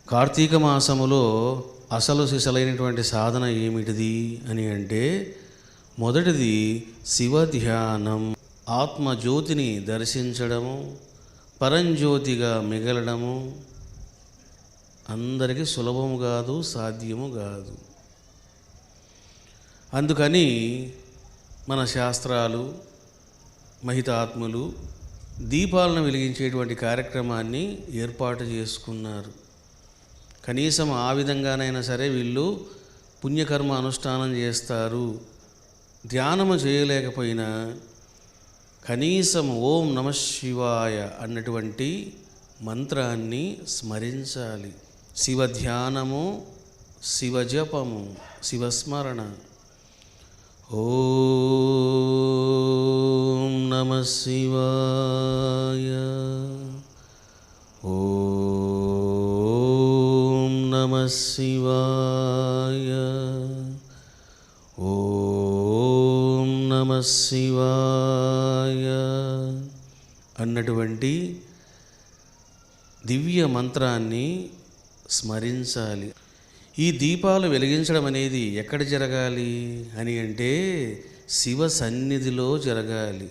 కార్తీక మాసములో అసలు సిసలైనటువంటి సాధన ఏమిటిది అని అంటే, మొదటిది శివధ్యానం. ఆత్మజ్యోతిని దర్శించడము, పరంజ్యోతిగా మిగలడము అందరికీ సులభము కాదు, సాధ్యము కాదు. అందుకని మన శాస్త్రాలు, మహితాత్ములు దీపాలను వెలిగించేటువంటి కార్యక్రమాన్ని ఏర్పాటు చేసుకున్నారు. కనీసం ఆ విధంగానైనా సరే వీళ్ళు పుణ్యకర్మ అనుష్ఠానం చేస్తారు. ధ్యానము చేయలేకపోయినా కనీసం ఓం నమః శివాయ అన్నటువంటి మంత్రాన్ని స్మరించాలి. శివధ్యానము, శివజపము, శివస్మరణ. ఓం నమః శివాయ, ఓం నమః శివాయ, ఓం నమః శివాయ అన్నటువంటి దివ్య మంత్రాన్ని స్మరించాలి. ఈ దీపాలు వెలిగించడం అనేది ఎక్కడ జరగాలి అని అంటే శివ సన్నిధిలో జరగాలి.